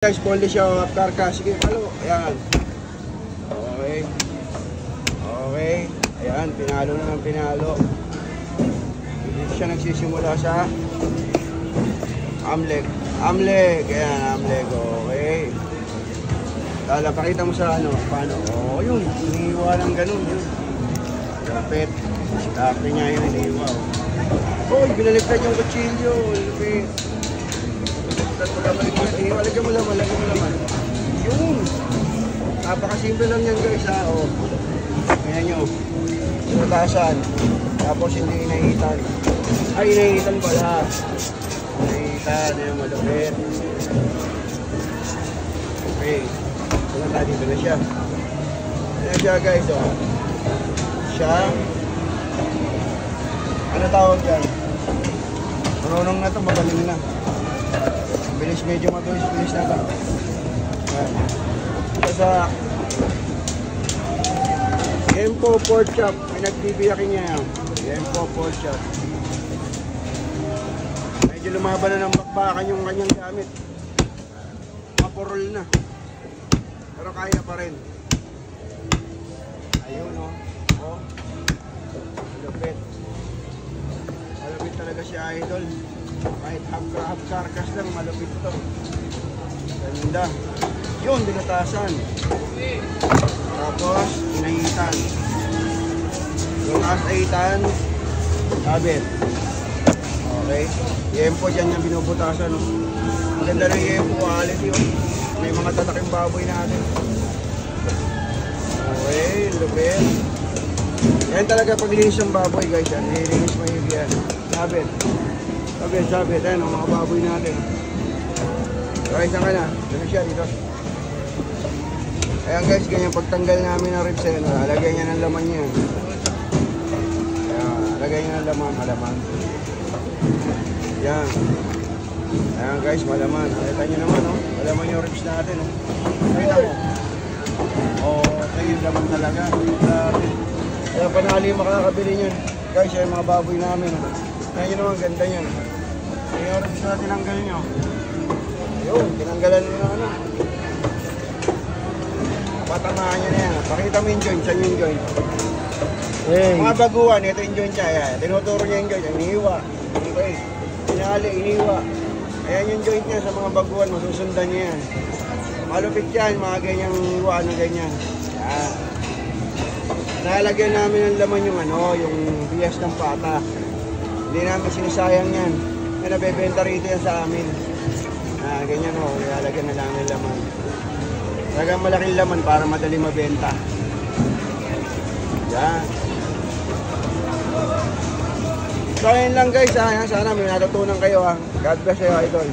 Guys, polish siya of carcass. Sige, palo. Ayan. Okay. Okay. Ayan, pinalo na ng pinalo. Dito siya nagsisimula sa amleg. Amleg. Ayan, amleg. Okay. Lala, pakita mo sa ano, paano. Oo, yun. Iniiwa ng ganun. Yun. Lapit. Starte niya yun, iniiwa. Oh, binaliktad yung kutsilyo. Lapit. Lagyan mo laman. Yun. Napakasimple lang yan guys ha. O. Ayan nyo. Sinutasan. Tapos hindi inahitan. Ay, inahitan pala. Inahitan. Ayan, malupit. Okay. Sunod dito na siya. Ayan siya guys o. Siya. Ano tawag dyan? Marunong na ito, magaling na. Bilis, medyo mabilis na ito. Sa Empo pork chop, may nagbibiyakin niya yan. Empo pork chop. Medyo lumaban na ng bakbakan yung kanyang gamit. Mapurol na. Pero kaya pa rin. Ayun o. Oh. Malupit. Malupit talaga si Idol. Kahit half carcass lang, malupit to. Ganda. Yun, binatasan. Tapos, inahitan. Yung asahitan, sabit. Okay. Yempo dyan yung binubutasan. Ang ganda ng yempo, quality yun. May mga tataking baboy natin. Okay, lupit. Yan talaga paglinis ng baboy guys. Yan, nilinis mo yung yan. Sabit. Sabit. Ayan, mga baboy natin. Okay, saan ka na? Dito siya, dito. Ayan guys, ganyan pagtanggal namin ng ribs. Lagay niya ng laman niya. Ayan, lagay niya ng laman, malaman. Ayan. Ayan guys, malaman. Nakita niyo naman, oh. Malaman yung ribs natin, oh. Nakita mo. Okay, yung laman talaga. Kaya panali makakabili niyan. Guys, yung mga baboy namin, oh. Ayan nyo naman, ganda niyan. Yung ribs na tinanggal nyo. Ayun, tinanggalan nyo na ano. Patamaan nyo na yan. Pakita mo yung joint. Saan yung joint? Hey. Mga baguhan, ito yung joint siya. Tinuturo niya yung joint. Inihiwa. Okay. Pinali, inihiwa. Ayan yung joint niya sa mga baguhan. Masusundan niya yan. Malupit yan. Mga ganyang hiwa. Ano ganyan. Yan. Nalagyan namin ng laman yung ano, yung bias ng pata. Hindi namin sinisayang yan. Yan, nabebenta rito yan sa amin. Ganyan o. Nalagyan na namin laman. Talagang malaking laman para madali mabenta. Yan. So ayun lang guys ha. Sana may natutunan kayo ha. God bless you idol.